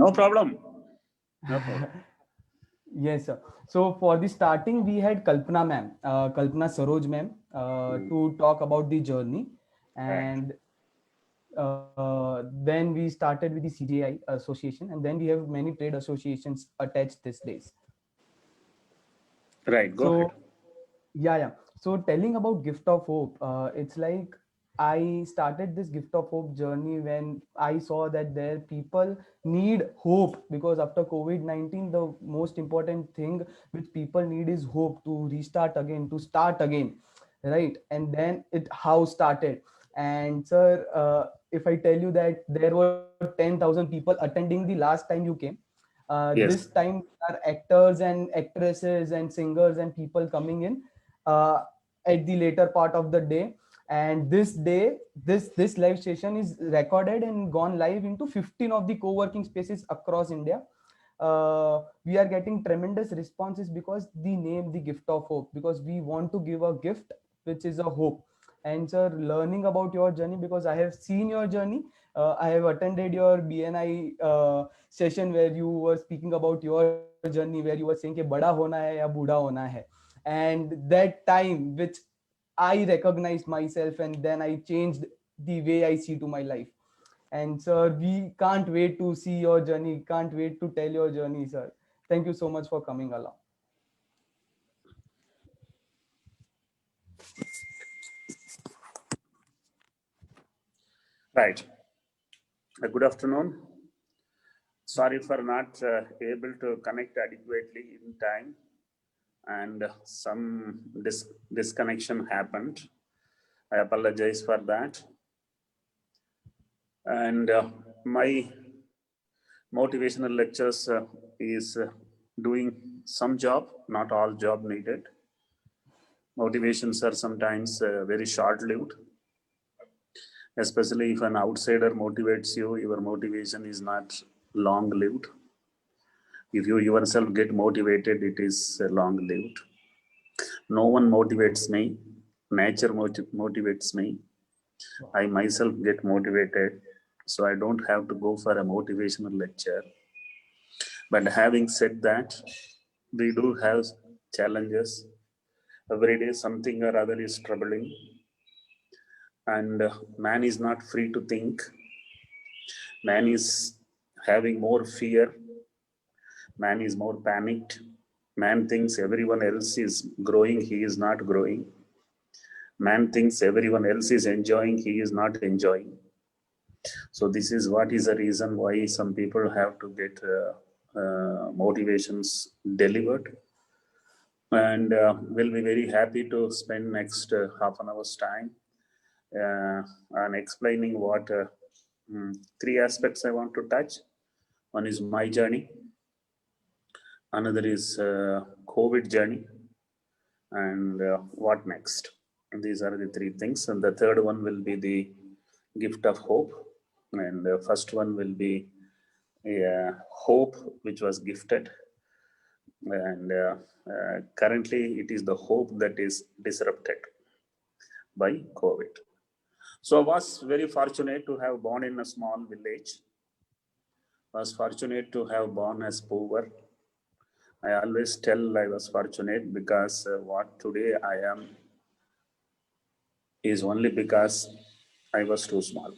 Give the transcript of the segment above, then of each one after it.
No problem. No problem. Yes, sir. So for the starting, we had Kalpana ma'am, Kalpana Saroj ma'am, to talk about the journey, Right. and then we started with the CJI association, and then we have many trade associations attached these days. Right. Go ahead. So yeah. So telling about Gift of Hope, it's like I started this Gift of Hope journey when I saw that there people need hope, because after COVID-19 the most important thing which people need is hope to restart again, to start again, right? And then it how started. And sir, if I tell you that there were 10,000 people attending the last time you came, this Yes. time there are actors and actresses and singers and people coming in uh, at the later part of the day. And this day, this live session is recorded and gone live into 15 of the co-working spaces across India. We are getting tremendous responses because the name, the Gift of Hope, because we want to give a gift which is a hope. And sir, learning about your journey, because I have seen your journey. I have attended your BNI session where you were speaking about your journey, where you were saying कि बड़ा होना है या बूढ़ा होना है. And that time which I recognized myself, and then I changed the way I see to my life. And sir, we can't wait to see your journey, can't wait to tell your journey, sir. Thank you so much for coming along. Right. Good afternoon. Sorry for not able to connect adequately in time, and some disconnection happened. I apologize for that. And my motivational lectures is doing some job, not all job needed. Motivations are sometimes very short-lived, especially if an outsider motivates you, your motivation is not long-lived. If you yourself get motivated, it is long-lived. No one motivates me. Nature motivates me. I myself get motivated, so I don't have to go for a motivational lecture. But having said that, we do have challenges. Every day something or other is troubling, and man is not free to think. Man is having more fear. Man is more panicked. Man thinks everyone else is growing, he is not growing. Man thinks everyone else is enjoying, he is not enjoying. So this is what is the reason why some people have to get motivations delivered. And we'll be very happy to spend next half an hour's time on explaining what three aspects I want to touch. One is my journey, another is COVID journey, and what next. And these are the three things. And the third one will be the gift of hope. And the first one will be hope which was gifted. And currently it is the hope that is disrupted by COVID. So I was very fortunate to have born in a small village. Was fortunate to have born as poor. I always tell I was fortunate because what today I am is only because I was too small.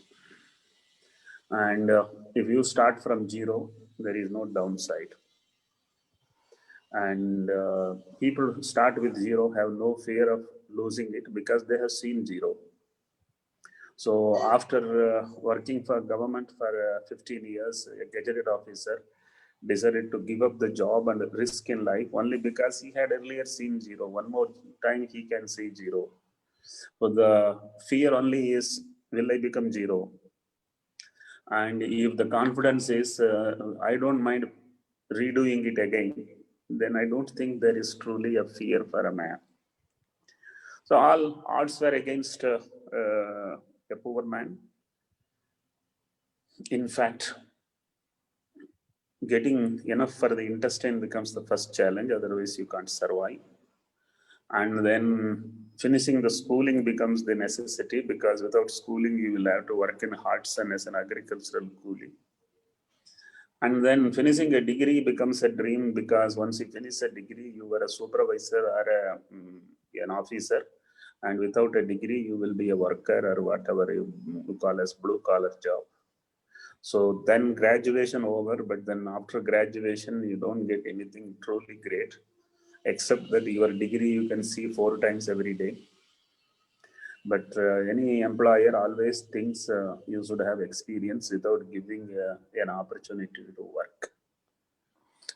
And if you start from zero, there is no downside. And people who start with zero have no fear of losing it because they have seen zero. So after working for government for 15 years, a gazetted officer decided to give up the job and risk in life only because he had earlier seen zero. One more time he can see zero. So the fear only is, will I become zero? And if the confidence is, I don't mind redoing it again, then I don't think there is truly a fear for a man. So all odds were against a poor man. In fact, getting enough for the intestine becomes the first challenge, otherwise you can't survive. And then finishing the schooling becomes the necessity, because without schooling you will have to work in hot sun as an agricultural coolie. And then finishing a degree becomes a dream, because once you finish a degree, you were a supervisor or an officer. And without a degree, you will be a worker or whatever you call as blue collar job. So then graduation over, but then after graduation, you don't get anything truly great, except that your degree you can see 4 times every day. But any employer always thinks you should have experience without giving an opportunity to work.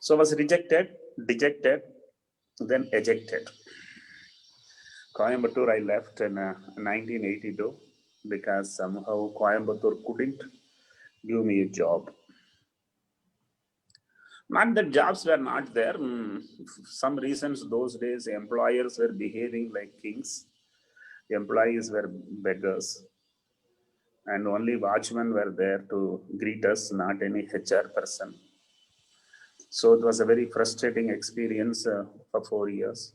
So I was rejected, dejected, then ejected. Coimbatore I left in 1982 because somehow Coimbatore couldn't give me a job. Not that jobs were not there. Some reasons those days employers were behaving like kings. Employees were beggars. And only watchmen were there to greet us, not any HR person. So it was a very frustrating experience for 4 years.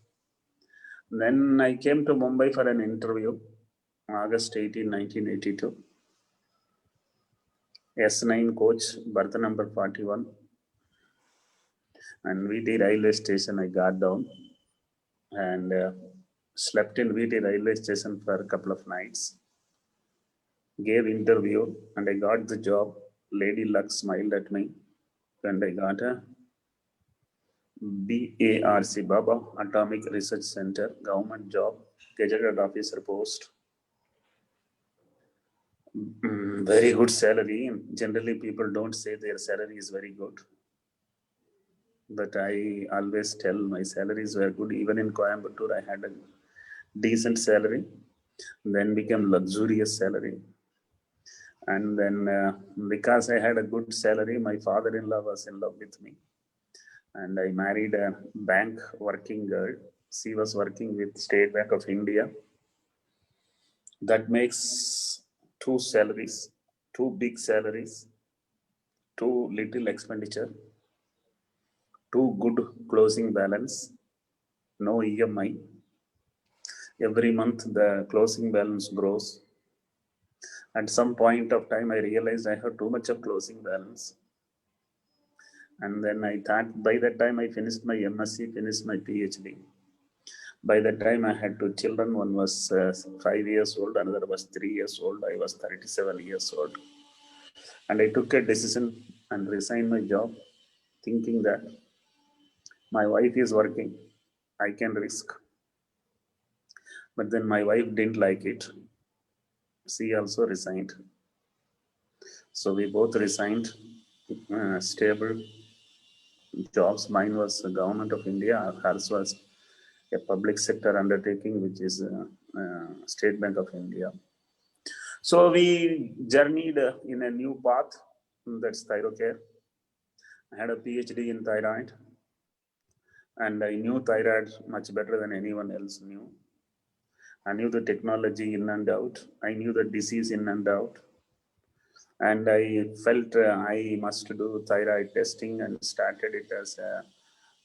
Then I came to Mumbai for an interview, August 18, 1982. S9 coach, berth number 41. And VT railway station, I got down and slept in VT railway station for a couple of nights. Gave interview and I got the job. Lady Luck smiled at me and I got a BARC, Baba Atomic Research Center, government job, gazetted officer post. Very good salary. Generally, people don't say their salary is very good. But I always tell my salaries were good. Even in Coimbatore, I had a decent salary, then became luxurious salary. And then because I had a good salary, my father-in-law was in love with me. And I married a bank working girl. She was working with State Bank of India. That makes two salaries, two big salaries, too little expenditure, too good closing balance, no EMI. Every month the closing balance grows. At some point of time, I realized I have too much of closing balance. And then I thought, by that time I finished my MSc, finished my PhD. By that time I had two children. One was 5 years old, another was 3 years old. I was 37 years old. And I took a decision and resigned my job, thinking that my wife is working, I can risk. But then my wife didn't like it. She also resigned. So we both resigned stable jobs. Mine was the government of India. Hers was a public sector undertaking, which is State Bank of India. So we journeyed in a new path. That's Thyrocare. I had a PhD in thyroid, and I knew thyroid much better than anyone else knew. I knew the technology in and out. I knew the disease in and out. And I felt I must do thyroid testing and started it as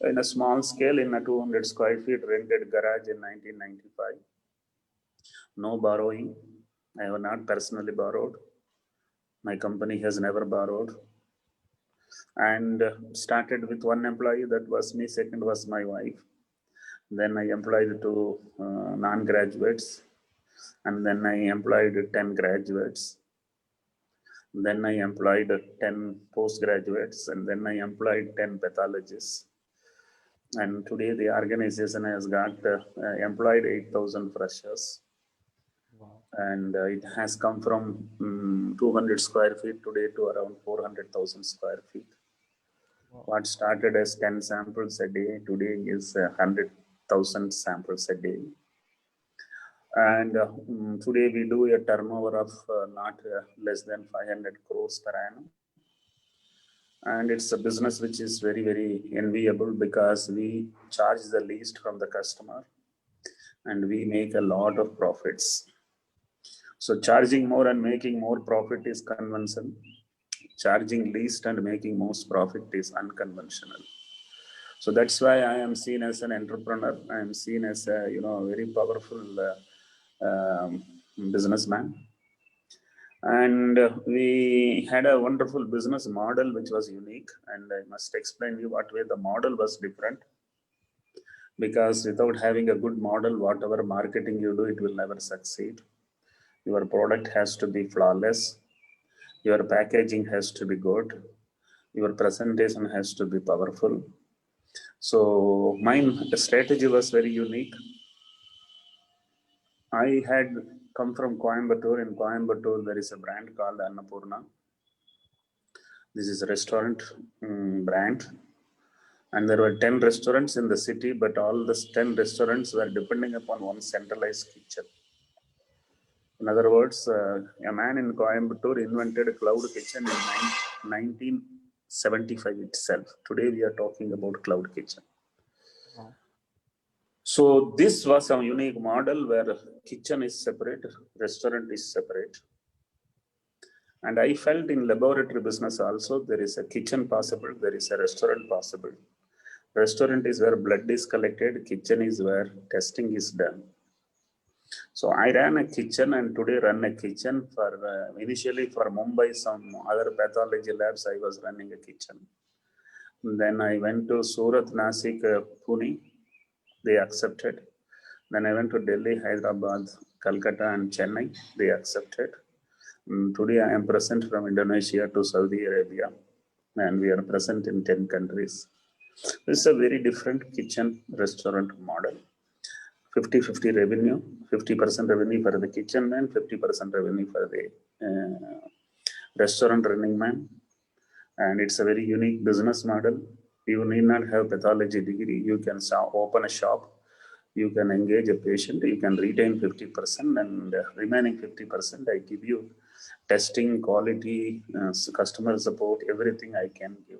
in a small scale in a 200 square feet rented garage in 1995. No borrowing. I have not personally borrowed. My company has never borrowed. And started with one employee, that was me. Second was my wife. Then I employed two non-graduates. And then I employed 10 graduates. Then I employed 10 postgraduates, and then I employed 10 pathologists. And today the organization has got employed 8,000 freshers. Wow. And it has come from 200 square feet today to around 400,000 square feet. Wow. What started as 10 samples a day today is 100,000 samples a day. And today we do a turnover of not less than 500 crores per annum. And it's a business which is very, very enviable because we charge the least from the customer and we make a lot of profits. So charging more and making more profit is conventional. Charging least and making most profit is unconventional. So that's why I am seen as an entrepreneur. I am seen as a very powerful businessman. And we had a wonderful business model which was unique, and I must explain you what way the model was different. Because without having a good model, whatever marketing you do, it will never succeed. Your product has to be flawless, your packaging has to be good, your presentation has to be powerful. So mine strategy was very unique. I had come from Coimbatore. In Coimbatore, there is a brand called Annapurna. This is a restaurant brand. And there were 10 restaurants in the city, but all the 10 restaurants were depending upon one centralized kitchen. In other words, a man in Coimbatore invented a cloud kitchen in 1975 itself. Today we are talking about cloud kitchen. So this was a unique model where kitchen is separate, restaurant is separate. And I felt in laboratory business also, there is a kitchen possible, there is a restaurant possible. Restaurant is where blood is collected, kitchen is where testing is done. So I ran a kitchen and today run a kitchen for, initially for Mumbai, some other pathology labs, I was running a kitchen. And then I went to Surat, Nasik, Pune, they accepted. Then I went to Delhi, Hyderabad, Calcutta and Chennai, they accepted. Today I am present from Indonesia to Saudi Arabia, and we are present in 10 countries. This is a very different kitchen restaurant model. 50-50 revenue, 50% revenue for the kitchen man, 50% revenue for the restaurant running man. And it's a very unique business model. You need not have pathology degree. You can open a shop, you can engage a patient, you can retain 50%, and remaining 50% I give you testing, quality, customer support, everything I can give.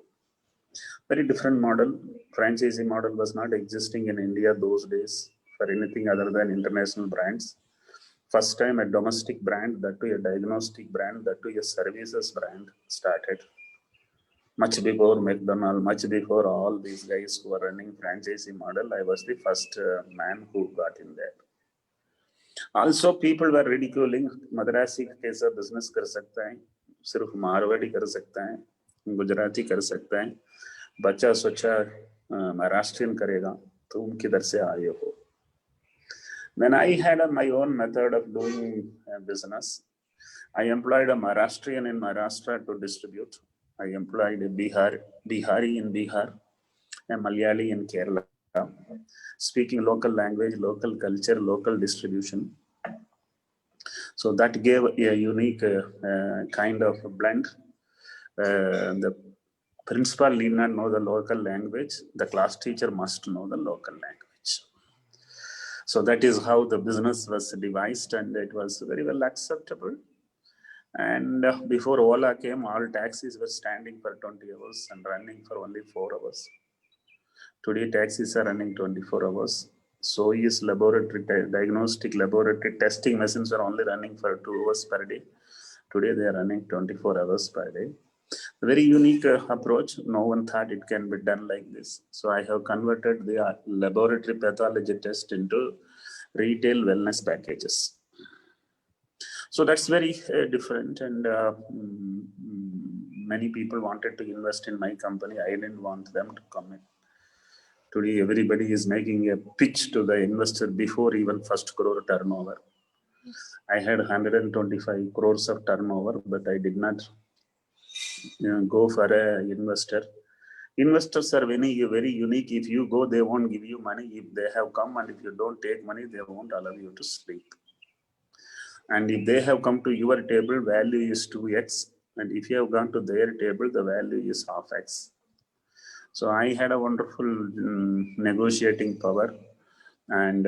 Very different model. Franchisee model was not existing in India those days for anything other than international brands. First time a domestic brand, that too a diagnostic brand, that too a services brand started. Much before McDonald's, much before all these guys who are running franchisee model, I was the first man who got in there. Also, people were ridiculing, Madrasi कैसा business कर सकता है, सिर्फ मारवाड़ी कर सकता है, गुजराती कर सकता है, बच्चा सोचा महाराष्ट्रियन करेगा, तुम किधर से आए हो? Then I had my own method of doing business. I employed a Maharashtrian in Maharashtra to distribute. I employed a Bihari in Bihar, a Malayali in Kerala, speaking local language, local culture, local distribution. So that gave a unique kind of blend. The principal need not know the local language. The class teacher must know the local language. So that is how the business was devised, and it was very well acceptable. And before Ola came, all taxis were standing for 20 hours and running for only 4 hours. Today, taxis are running 24 hours. So is laboratory, diagnostic laboratory testing machines are only running for 2 hours per day. Today, they are running 24 hours per day. A very unique approach. No one thought it can be done like this. So I have converted the laboratory pathology test into retail wellness packages. So that's very different, and many people wanted to invest in my company. I didn't want them to come in. Today, everybody is making a pitch to the investor before even first crore turnover. I had 125 crores of turnover, but I did not go for an investor. Investors are very unique. If you go, they won't give you money. If they have come and if you don't take money, they won't allow you to sleep. And if they have come to your table, value is 2x. And if you have gone to their table, the value is half x. So I had a wonderful negotiating power. And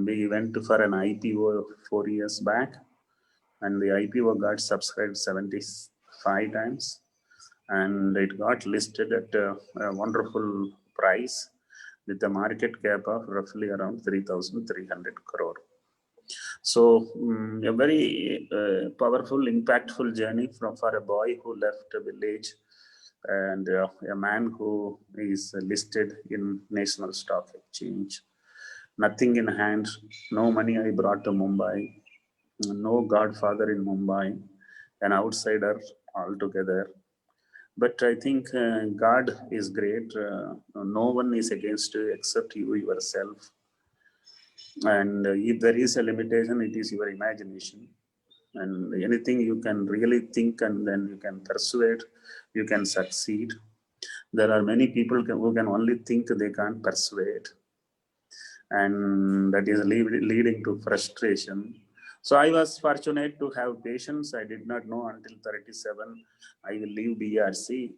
we went for an IPO 4 years back. And the IPO got subscribed 75 times. And it got listed at a wonderful price with a market cap of roughly around 3,300 crore. So a very powerful, impactful journey for a boy who left a village and a man who is listed in National Stock Exchange. Nothing in hand, no money I brought to Mumbai, no godfather in Mumbai, an outsider altogether. But I think God is great. No one is against you except you yourself. And if there is a limitation, it is your imagination. And anything you can really think and then you can persuade, you can succeed. There are many people who can only think, they can't persuade. And that is leading to frustration. So I was fortunate to have patience. I did not know until 37 I will leave BRC.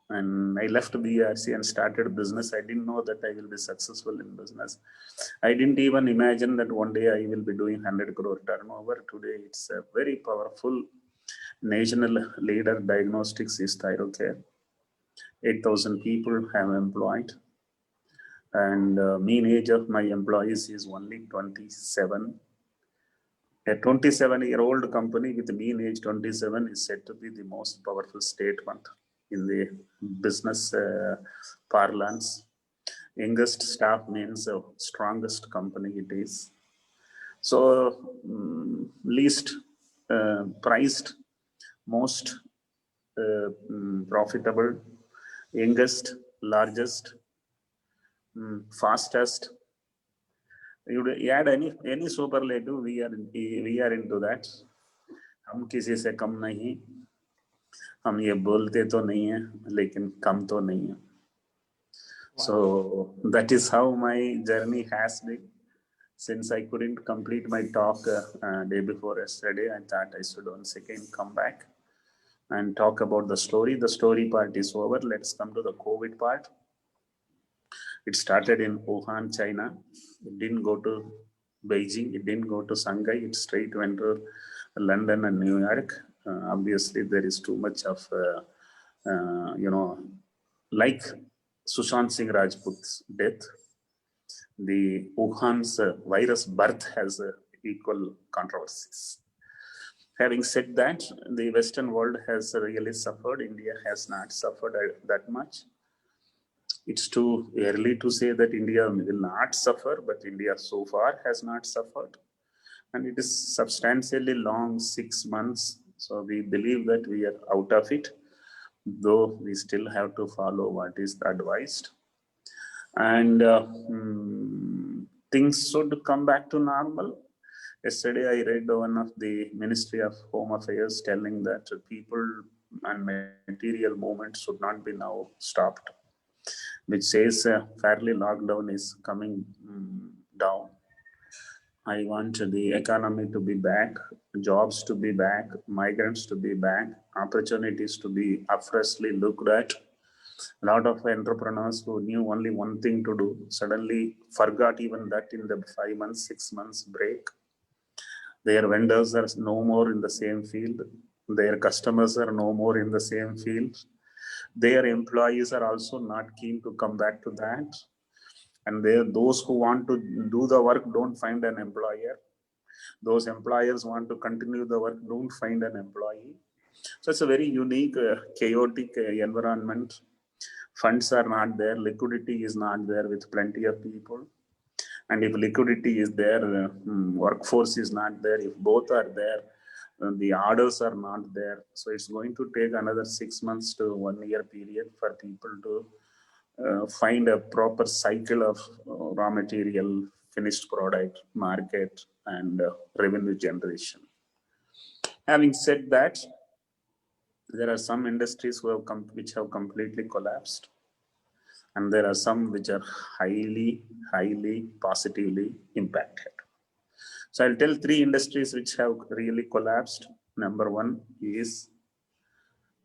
And I left BRC and started business. I didn't know that I will be successful in business. I didn't even imagine that one day I will be doing 100 crore turnover. Today it's a very powerful national leader. Diagnostics is ThyroCare. 8,000 people have employed. And mean age of my employees is only 27. A 27-year-old company with mean age 27 is said to be the most powerful statement in the business parlance. Youngest staff means strongest company it is. So least priced, most profitable, youngest, largest, fastest. You add any superlative, we are into that. हम किसी से कम नहीं, हम ये बोलते तो नहीं है लेकिन कम तो नहीं है. So that is how my journey has been. Since I couldn't complete my talk day before yesterday, I thought I should once again come back and talk about the story. The story part is over. Let's come to the COVID part. It started in Wuhan, China. It didn't go to Beijing. It didn't go to Shanghai. It straight went to London and New York. Obviously, there is too much of, like Sushant Singh Rajput's death, the Wuhan's virus birth has equal controversies. Having said that, the Western world has really suffered. India has not suffered that much. It's too early to say that India will not suffer, but India so far has not suffered. And it is substantially long, 6 months. So we believe that we are out of it, though we still have to follow what is advised. And things should come back to normal. Yesterday, I read one of the Ministry of Home Affairs telling that people and material movement should not be now stopped, which says fairly lockdown is coming down. I want the economy to be back, jobs to be back, migrants to be back, opportunities to be freshly looked at. A lot of entrepreneurs who knew only one thing to do suddenly forgot even that in the 5 months, 6 months break. Their vendors are no more in the same field. Their customers are no more in the same field. Their employees are also not keen to come back to that. And those who want to do the work don't find an employer. Those employers want to continue the work, don't find an employee. So it's a very unique, chaotic environment. Funds are not there, liquidity is not there with plenty of people. And if liquidity is there, workforce is not there. If both are there, the orders are not there. So it's going to take another 6 months to 1 year period for people to find a proper cycle of raw material, finished product, market, and revenue generation. Having said that, there are some industries which have completely collapsed, and there are some which are highly positively impacted. So I'll tell 3 industries which have really collapsed. Number 1 is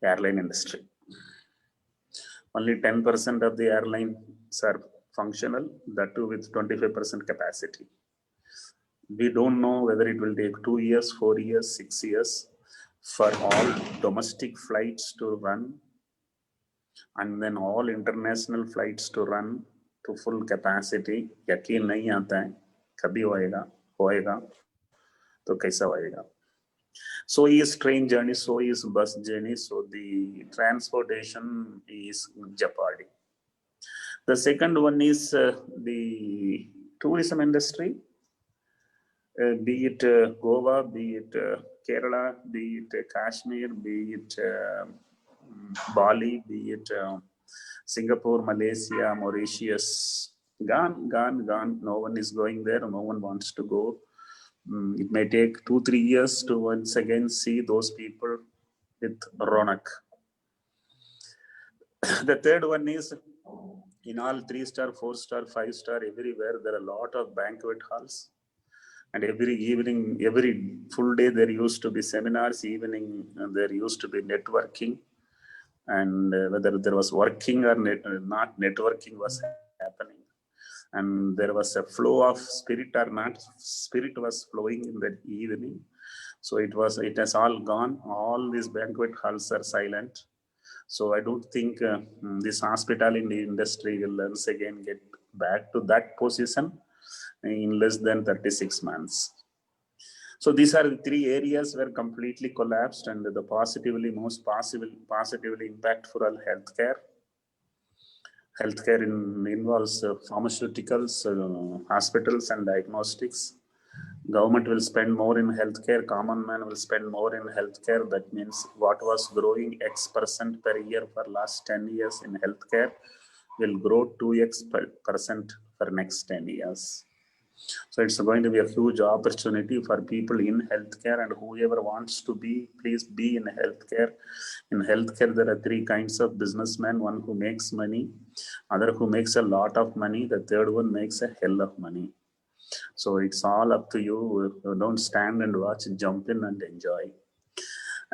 airline industry. Only 10% of the airlines are functional, that too with 25% capacity. We don't know whether it will take 2 years, 4 years, 6 years for all domestic flights to run and then all international flights to run to full capacity. यकीन नहीं आता है कभी होएगा तो कैसा होएगा. So is train journey, so is bus journey, so the transportation is jeopardy. The second one is the tourism industry. be it Goa, be it Kerala, be it Kashmir, be it Bali, be it Singapore, Malaysia, Mauritius, gone, gone, gone. No one is going there. No one wants to go. It may take 2-3 years to once again see those people with Ronak. The third one is in all 3-star, 4-star, 5-star, everywhere there are a lot of banquet halls. And every evening, every full day, there used to be seminars. Evening, there used to be networking. And whether there was working or not, networking was happening. And there was a flow of spirit or not, spirit was flowing in the evening. So it has all gone. All these banquet halls are silent. So I don't think this hospitality industry will once again get back to that position in less than 36 months. So these are the 3 areas where completely collapsed, and the most positively impactful healthcare. Healthcare involves pharmaceuticals, hospitals and diagnostics. Government will spend more in healthcare, common man will spend more in healthcare. That means what was growing X% per year for last 10 years in healthcare will grow 2X% for next 10 years. So it's going to be a huge opportunity for people in healthcare, and whoever wants to be, please be in healthcare. In healthcare, there are 3 kinds of businessmen: one who makes money, other who makes a lot of money, the third one makes a hell of money. So it's all up to you. Don't stand and watch, jump in and enjoy.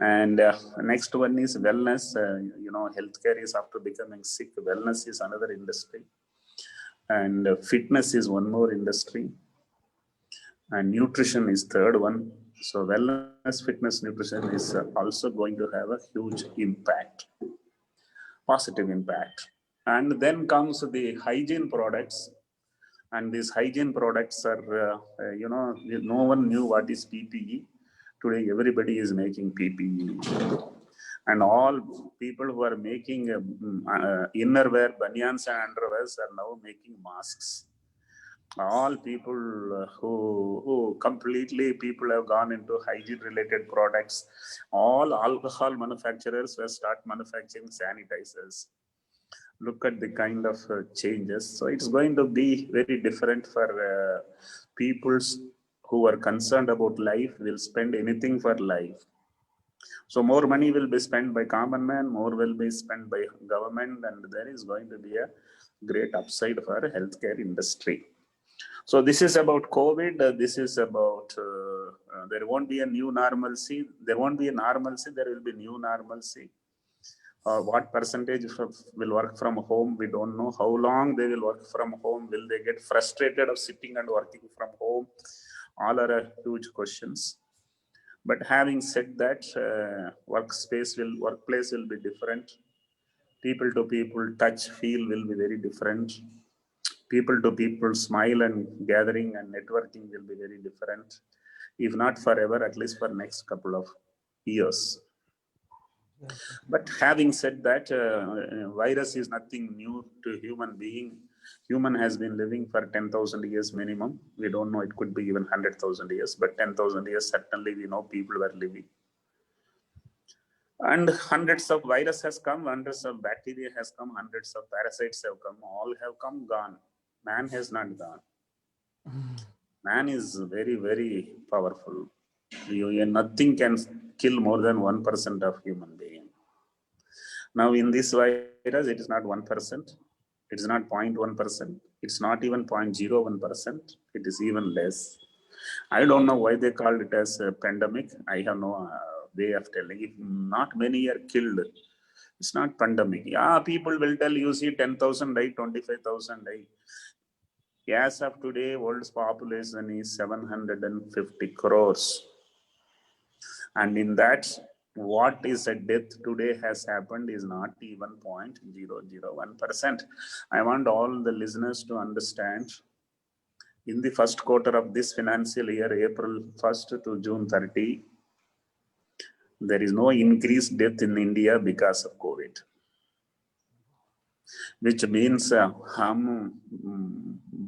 And next one is wellness. Healthcare is after becoming sick. Wellness is another industry. And fitness is one more industry. And nutrition is third one. So wellness, fitness, nutrition is also going to have a huge impact, positive impact. And then comes the hygiene products. And these hygiene products are, no one knew what is PPE. Today, everybody is making PPE. And all people who are making innerwear, banyans and underwears are now making masks. All people who completely people have gone into hygiene related products. All alcohol manufacturers will start manufacturing sanitizers. Look at the kind of changes. So it's going to be very different for peoples who are concerned about life, will spend anything for life. So more money will be spent by common man, more will be spent by government, and there is going to be a great upside for healthcare industry. So this is about COVID. This is about, there won't be a new normalcy. There won't be a normalcy, there will be new normalcy. What percentage will work from home, we don't know. How long they will work from home, will they get frustrated of sitting and working from home? All are huge questions. But having said that, workplace will be different. People to people touch, feel will be very different. People to people smile and gathering and networking will be very different. If not forever, at least for next couple of years. But having said that, virus is nothing new to human being. Human has been living for 10,000 years minimum. We don't know, it could be even 100,000 years, but 10,000 years, certainly we know people were living. And hundreds of virus has come, hundreds of bacteria has come, hundreds of parasites have come, all have come, gone. Man has not gone. Man is very, very powerful. Nothing can kill more than 1% of human being. Now in this virus, it is not 1%. It is not 0.1%. It's not even 0.01%. It is even less. I don't know why they called it as a pandemic. I have no way of telling. If not many are killed, it's not pandemic. Yeah, people will tell you, see 10,000 died, 25,000 died. As of today, world's population is 750 crores. And in that, what is a death today has happened is not even 0.001%. I want all the listeners to understand, in the first quarter of this financial year, April 1st to June 30, there is no increased death in India because of COVID. Which means हम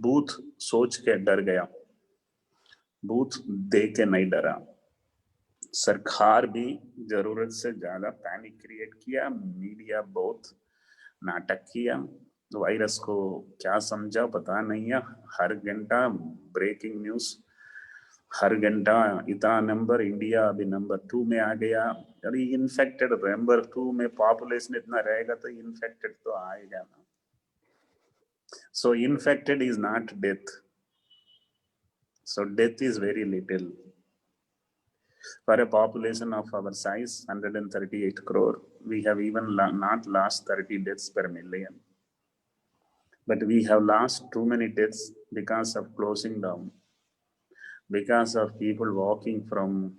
भूत सोच के डर गया. Booth दे के नहीं डरा। सरकार भी जरूरत से ज्यादा पैनिक क्रिएट किया, मीडिया बहुत नाटक किया, वायरस को क्या समझा पता नहीं है। हर घंटा ब्रेकिंग न्यूज, हर घंटा इतना नंबर, इंडिया अभी नंबर 2 में आ गया। अरे इन्फेक्टेड नंबर 2 में, पॉपुलेशन इतना रहेगा तो इन्फेक्टेड तो आएगा ना। So infected is not death, so death is very little. For a population of our size, 138 crore, we have even not lost 30 deaths per million. But we have lost too many deaths because of closing down, because of people walking from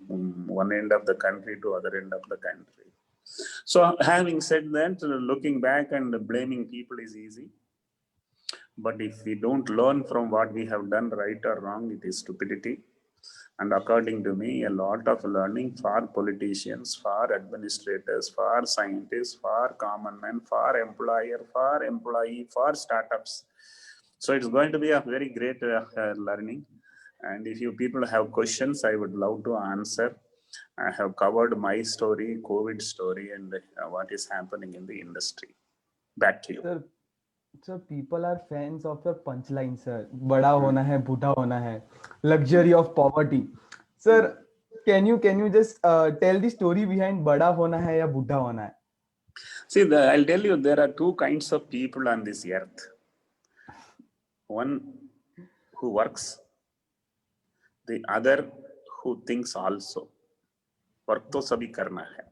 one end of the country to other end of the country. So having said that, looking back and blaming people is easy. But if we don't learn from what we have done right or wrong, it is stupidity. And according to me, a lot of learning for politicians, for administrators, for scientists, for common men, for employer, for employee, for startups. So it's going to be a very great learning. And if you people have questions, I would love to answer. I have covered my story, COVID story, and what is happening in the industry. Back to you. Sir, people are fans of your punchline, sir. बड़ा होना है, बूढ़ा होना है, luxury of poverty. Sir, can you just tell the story behind बड़ा होना है या बूढ़ा होना है? See, I'll tell you, there are two kinds of people on this earth. One who works, the other who thinks also. Work तो सभी करना है.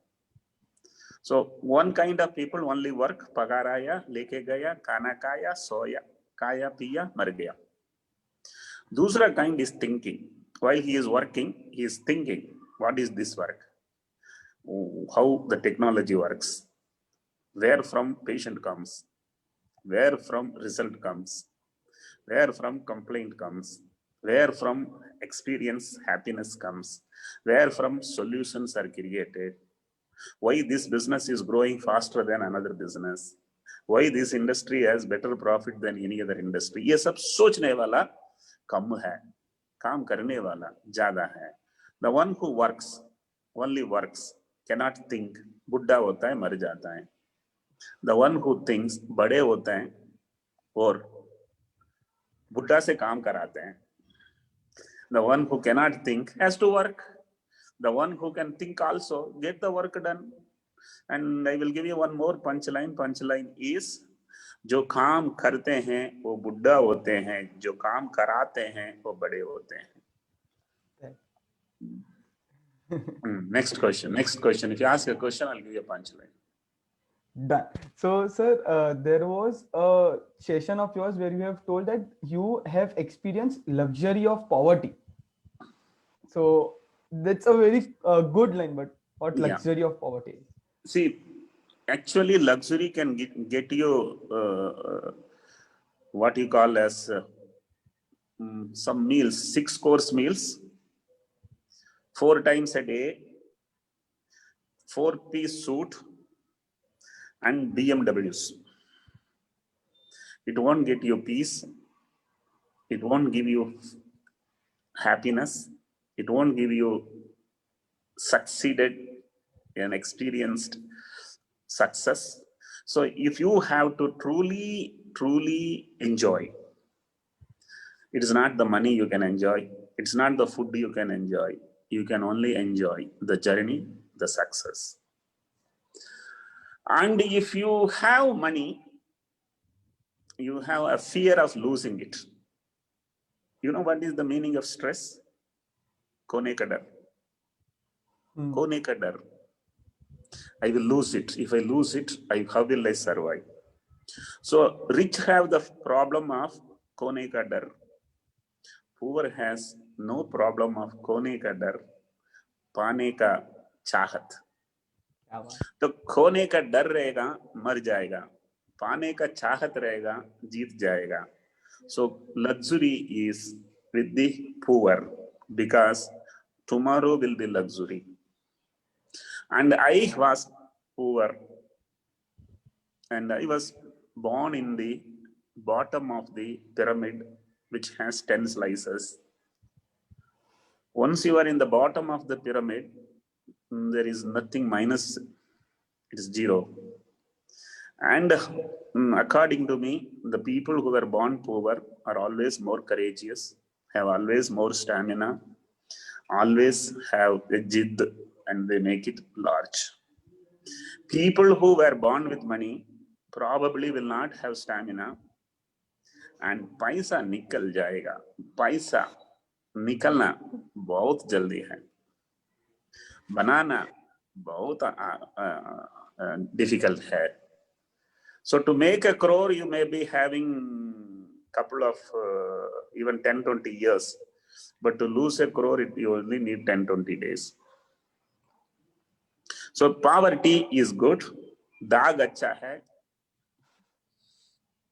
So one kind of people only work, पगार आया, लेके गया, खाना खाया, सोया, खाया पिया, मर गया. दूसरा kind is thinking. While he is working, he is thinking, what is this work? How the technology works? Where from patient comes? Where from result comes? Where from complaint comes? Where from experience happiness comes? Where from solutions are created? Why this business is growing faster than another business? Why this industry has better profit than any other industry? ये सब सोचने वाला कम है, काम करने वाला ज्यादा है. The one who works, only works, cannot think, बुढ़ा होता है, मर जाता है. The one who thinks, बड़े होते हैं और बुढ़ा से काम कराते हैं. The one who cannot think has to work. The one who can think also get the work done. And I will give you one more punchline. Punchline is, जो काम करते हैं वो बुढ़ा होते हैं, जो काम कराते हैं वो बड़े होते हैं. Next question. If you ask a question, I'll give you a punchline. Done. So, sir, there was a session of yours where you have told that you have experienced luxury of poverty. So that's a very good line, but what luxury of poverty is? See, actually luxury can get you what you call as some meals, 6-course meals, 4 times a day, 4-piece suit, and BMWs. It won't get you peace. It won't give you happiness. It won't give you succeeded and experienced success. So if you have to truly enjoy, it is not the money you can enjoy. It's not the food you can enjoy. You can only enjoy the journey, the success. And if you have money, you have a fear of losing it. You know what is the meaning of stress? Kone ka dar. Kone ka dar. I will lose it. If I lose it, how will I survive? So rich have the problem of kone ka dar. Poor has no problem of kone ka dar, पाने का चाहत. तो खोने का डर रहेगा, मर जाएगा. पाने का चाहत रहेगा, जीत जाएगा. So luxury is with the poor, because tomorrow will be luxury. And I was poor, and I was born in the bottom of the pyramid, which has 10 slices. Once you are in the bottom of the pyramid, there is nothing minus, it is zero. And according to me, the people who were born poor are always more courageous, have always more stamina, always have a jid, and they make it large. People who were born with money probably will not have stamina, and पैसा निकल जाएगा. पैसा निकलना बहुत जल्दी है, बनाना बहुत difficult है. So to make a crore, you may be having couple of even 10-20 years, but to lose a crore, you only need 10-20 days. So poverty is good, दाग अच्छा है,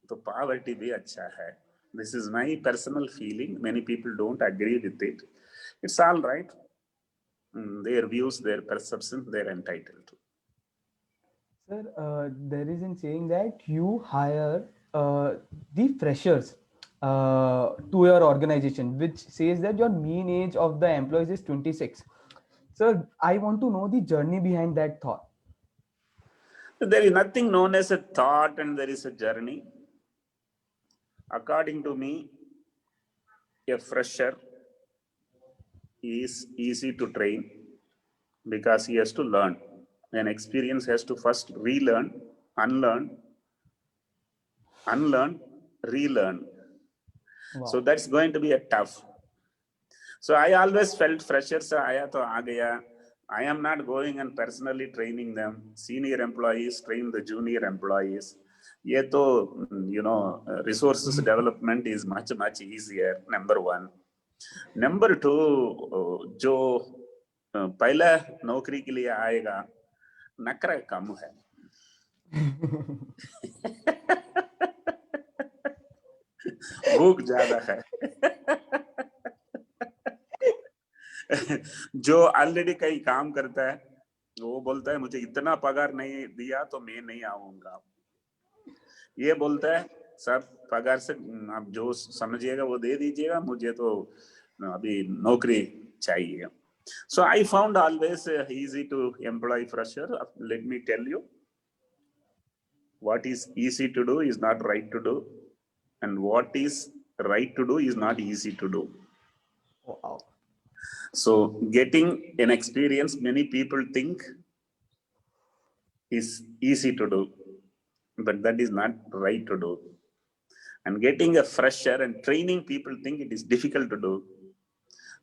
तो poverty भी अच्छा है. This is my personal feeling. Many people don't agree with it. It's all right. Their views, their perception, they're entitled to. Sir, there is in saying that you hire the freshers to your organization, which says that your mean age of the employees is 26. Sir, I want to know the journey behind that thought. There is nothing known as a thought, and there is a journey. According to me, a fresher is easy to train because he has to learn. An experience has to first relearn, unlearn, relearn. Wow. So that's going to be a tough. So I always felt freshers आया तो आ गया. I am not going and personally training them. Senior employees train the junior employees. ये तो resources development is much easier. Number one. Number two, जो पहला नौकरी के लिए आएगा, नखरा कम है. भूख ज्यादा है. जो ऑलरेडी कहीं काम करता है, वो बोलता है मुझे इतना पगार नहीं दिया तो मैं नहीं आऊंगा. ये बोलता है सब पगार से आप जो समझिएगा वो दे दीजिएगा, मुझे तो अभी नौकरी चाहिए. So I found always easy to employ fresher. Let me tell you, what is easy to do is not right to do, and what is right to do is not easy to do. Wow. So getting an experience, many people think is easy to do, but that is not right to do. And getting a fresher and training people think it is difficult to do,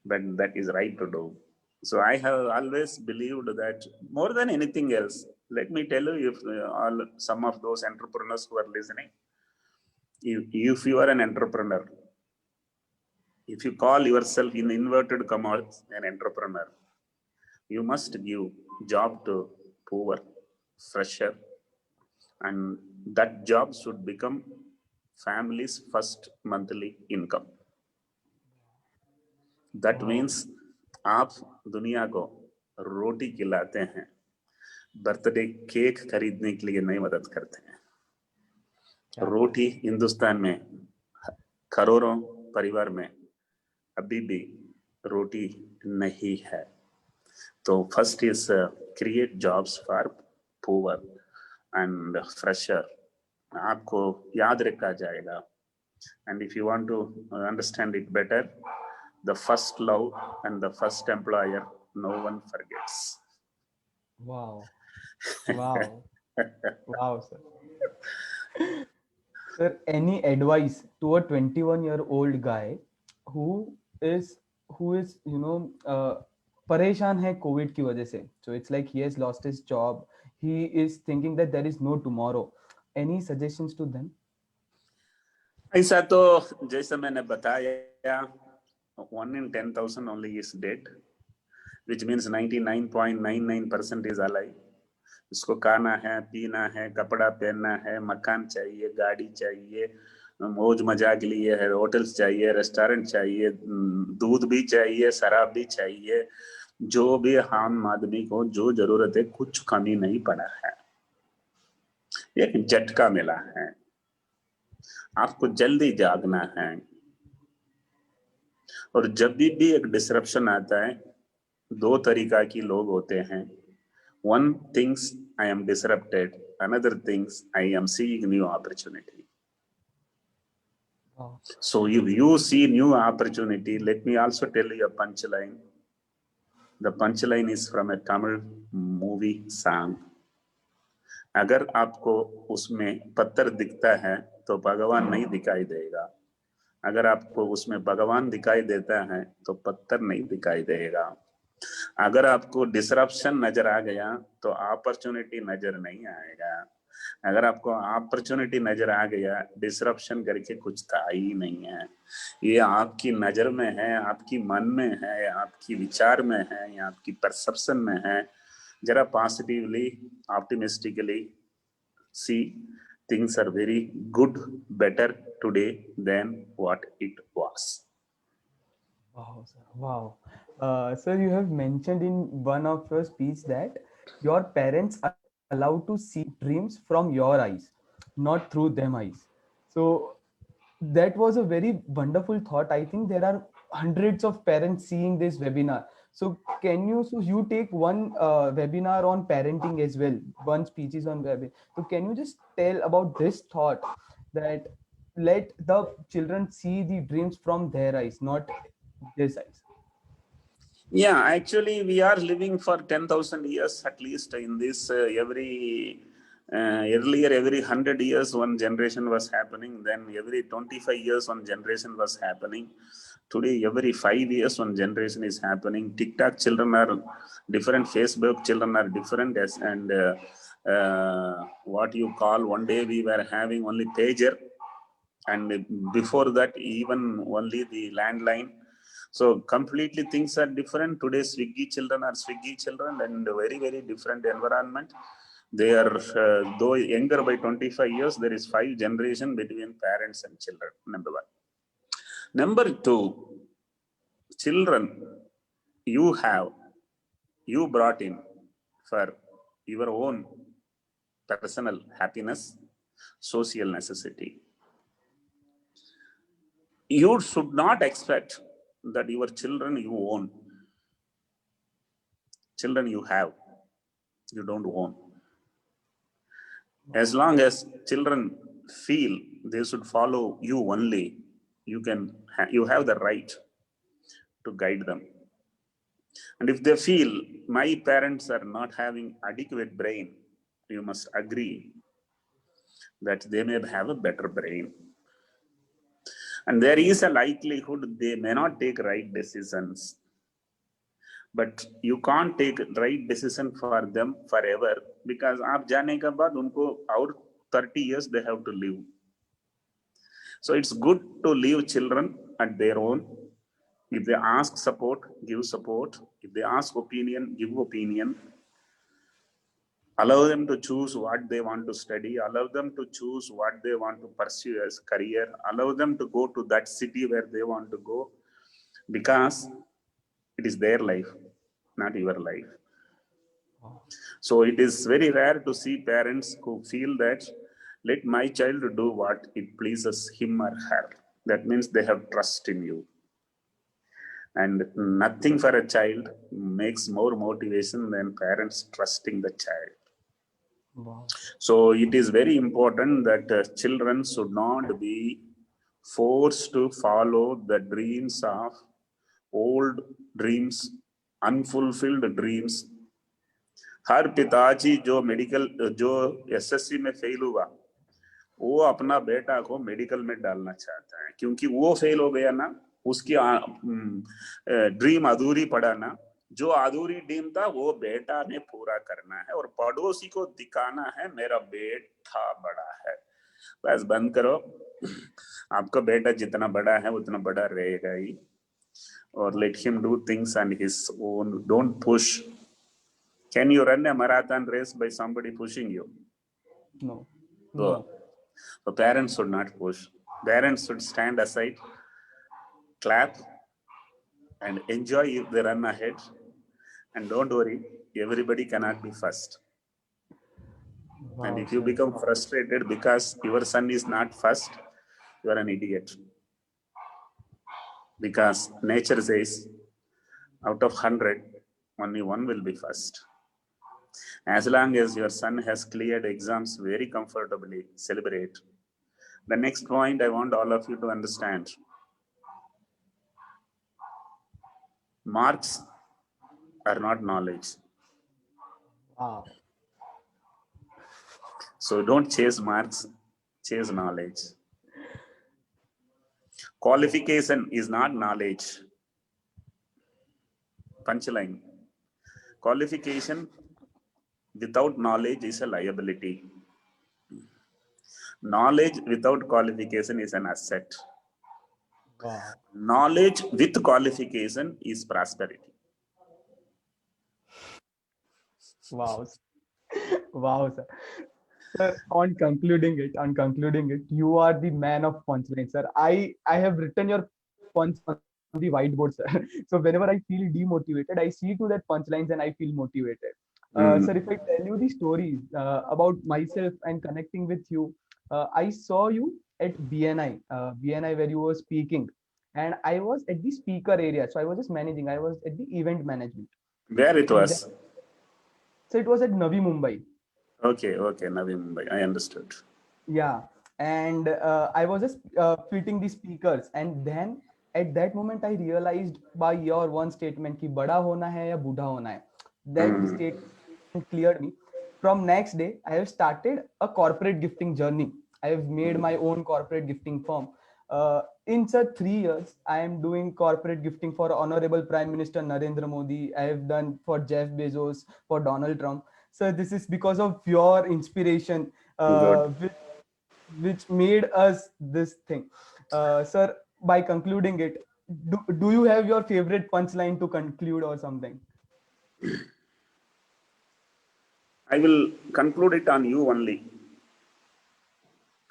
but that is right to do. So I have always believed that more than anything else, let me tell you, if some of those entrepreneurs who are listening, if you are an entrepreneur, if you call yourself in inverted commas an entrepreneur, you must give job to poor, fresher, and that job should become family's first monthly income. That means आप दुनिया को रोटी खिलाते हैं, birthday cake खरीदने के लिए नहीं मदद करते हैं. रोटी हिंदुस्तान में करोड़ों परिवार में अभी भी रोटी नहीं है. तो first is create jobs for poor and fresher. आपको याद रखा जाएगा. And if you want to understand it better, the first love and the first employer, no one forgets. Wow. Wow. Wow, sir. Sir, any advice to a 21-year-old guy who is परेशान है Covid की वजह से? So it's like he has lost his job. He is thinking that there is no tomorrow. Any suggestions to them? ऐसा तो जैसा मैंने बताया, 1 in 10,000 only is dead, which means 99.99% is alive. इसको खाना है, पीना है, कपड़ा पहनना है, मकान चाहिए, गाड़ी चाहिए, मौज मजा के लिए है, होटल्स चाहिए, रेस्टोरेंट चाहिए, दूध भी चाहिए, शराब भी चाहिए. जो भी आम आदमी को जो जरूरत है, कुछ कमी नहीं पड़ा है. एक झटका मिला है. आपको जल्दी जागना है. और जब भी एक डिसरप्शन आता है, दो तरीका की लोग होते हैं. One thinks I am disrupted, another thinks I am seeing new opportunity. Wow. So if you see new opportunity, let me also tell you a punchline. The punchline is from a Tamil movie song. अगर आपको उसमें पत्थर दिखता है तो भगवान नहीं दिखाई देगा. अगर आपको उसमें भगवान दिखाई देता है तो पत्थर नहीं दिखाई देगा. अगर आपको डिसरप्शन नजर आ गया तो अपॉर्चुनिटी नजर नहीं आएगा. अगर आपको अपॉर्चुनिटी नजर आ गया, डिसरप्शन करके कुछ था ही नहीं है. ये आपकी नजर में है, आपकी मन में है, आपकी विचार में है, या आपकी परसेप्शन में है. जरा positively, optimistically see things are very good, better today than what it was. Wow, sir. Wow. Sir, you have mentioned in one of your speech that your parents are allowed to see dreams from your eyes, not through them eyes. So that was a very wonderful thought. I think there are hundreds of parents seeing this webinar. So so you take one webinar on parenting as well, one speech is on webinar. So can you just tell about this thought that let the children see the dreams from their eyes, not this eyes? Yeah, actually, we are living for 10,000 years at least in this. Earlier, every 100 years, one generation was happening. Then every 25 years, one generation was happening. Today, every 5 years, one generation is happening. TikTok children are different. Facebook children are different. And what you call, one day we were having only pager. And before that, even only the landline. So completely things are different. Today, Swiggy children are Swiggy children, and very, very different environment. They are, though younger by 25 years, there is 5 generation between parents and children, number one. Number two, children you brought in for your own personal happiness, social necessity. You should not expect that your children you own. Children you have, you don't own. As long as children feel they should follow you only, you have the right to guide them. And if they feel my parents are not having adequate brain, you must agree that they may have a better brain. And there is a likelihood they may not take right decisions. But you can't take right decision for them forever, because आप जाने के बाद उनको और 30 years they have to live. So it's good to leave children at their own. If they ask support, give support. If they ask opinion, give opinion. Allow them to choose what they want to study. Allow them to choose what they want to pursue as career. Allow them to go to that city where they want to go, because it is their life, not your life. So it is very rare to see parents who feel that let my child do what it pleases him or her. That means they have trust in you. And nothing for a child makes more motivation than parents trusting the child. Wow. So it is very important that children should not be forced to follow the dreams of old dreams, unfulfilled dreams. हर पिताजी जो SSC में fail हुआ, वो अपना बेटा को medical में डालना चाहता है, क्योंकि वो फेल हो गया ना, उसकी ड्रीम अधूरी पड़ा ना. जो अधूरी ड्रीम था वो बेटा ने पूरा करना है, और पड़ोसी को दिखाना है मेरा बेटा बड़ा है. बस बंद करो. आपका बेटा जितना बड़ा है उतना बड़ा रहेगा ही. और let him do things on his own. Don't push. Can you run a marathon race by somebody pushing you? No. So, the parents should not push. Parents should stand aside, clap, and enjoy if they run ahead. And don't worry, everybody cannot be first. Wow, and if you sir. become frustrated because your son is not first, you are an idiot. because nature says out of 100, only one will be first. As long as your son has cleared exams very comfortably, celebrate. The next point I want all of you to understand. Marks are not knowledge. Wow. So don't chase marks, chase knowledge. Qualification is not knowledge. Punchline. Qualification without knowledge is a liability. Knowledge without qualification is an asset. Wow. Knowledge with qualification is prosperity. Wow. Wow, sir. Sir, on concluding it, you are the man of punchlines, sir. I have written your punch on the whiteboard, sir. So whenever I feel demotivated, I see to that punchlines and I feel motivated. Sir, if I tell you the stories about myself and connecting with you, I saw you at BNI where you were speaking, and I was at the speaker area. So I was just managing. I was at the event management, Where it and then, was? so it was at Navi Mumbai. Okay, Navi Mumbai. I understood. Yeah, and I was just fitting the speakers, and then at that moment I realized by your one statement कि बड़ा होना है या बूढ़ा होना है. That statement cleared me. From next day, I have started a corporate gifting journey. I have made my own corporate gifting firm. In such 3 years, I am doing corporate gifting for Honorable Prime Minister Narendra Modi. I have done for Jeff Bezos, for Donald Trump. So this is because of your inspiration, Good. which made us this thing. Sir, by concluding it, do you have your favorite punchline to conclude or something? I will conclude it on you only.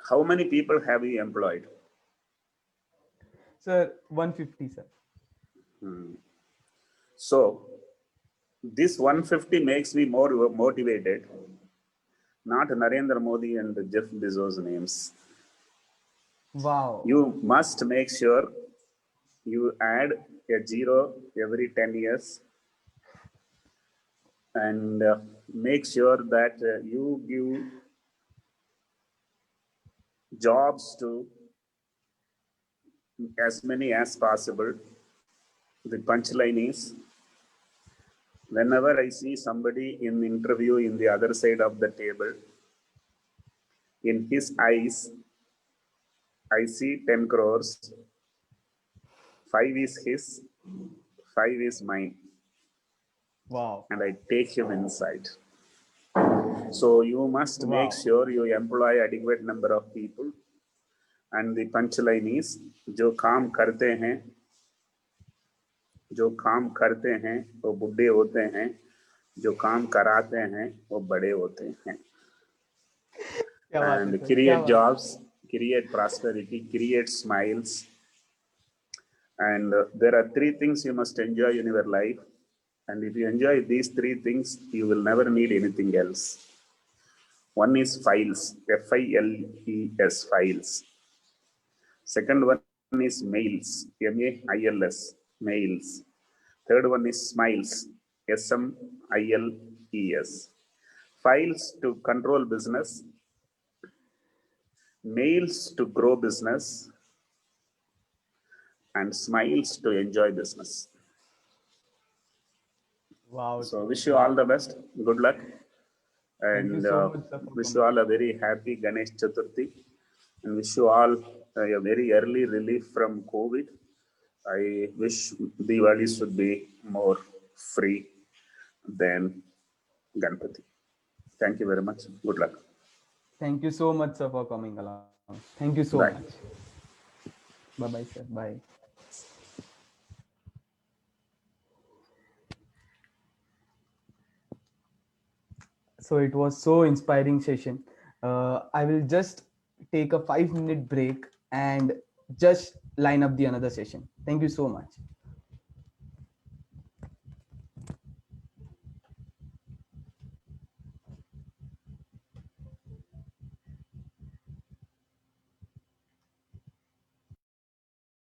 How many people have you employed? Sir, 150, sir. So this 150 makes me more motivated, not Narendra Modi and Jeff Bezos names. Wow. You must make sure you add a zero every 10 years and make sure that you give jobs to as many as possible. The punchline is, whenever I see somebody in interview in the other side of the table, in his eyes, I see 10 crores, 5 is his, 5 is mine. Wow. And I take him inside. So you must make sure you employ adequate number of people. And the punchline is, जो काम करते हैं वो बुढ़े होते हैं, जो काम कराते हैं वो बड़े होते हैं. And create jobs, create prosperity, create smiles. And there are 3 things you must enjoy in your life. And if you enjoy these 3 things, you will never need anything else. One is files, F-I-L-E-S, files. Second one is mails, M-A-I-L-S, mails. Third one is smiles, S-M-I-L-E-S. Files to control business, mails to grow business, and smiles to enjoy business. Wow. So wish you all the best. Good luck. And wish you all a very happy Ganesh Chaturthi. And wish you all a very early relief from COVID. I wish Diwali should be more free than Ganpati. Thank you very much. Good luck. Thank you so much, sir, for coming along. Thank you so Bye. much. Bye-bye, sir. Bye. So it was so inspiring session. I will just take a 5-minute break and just line up the another session. Thank you so much.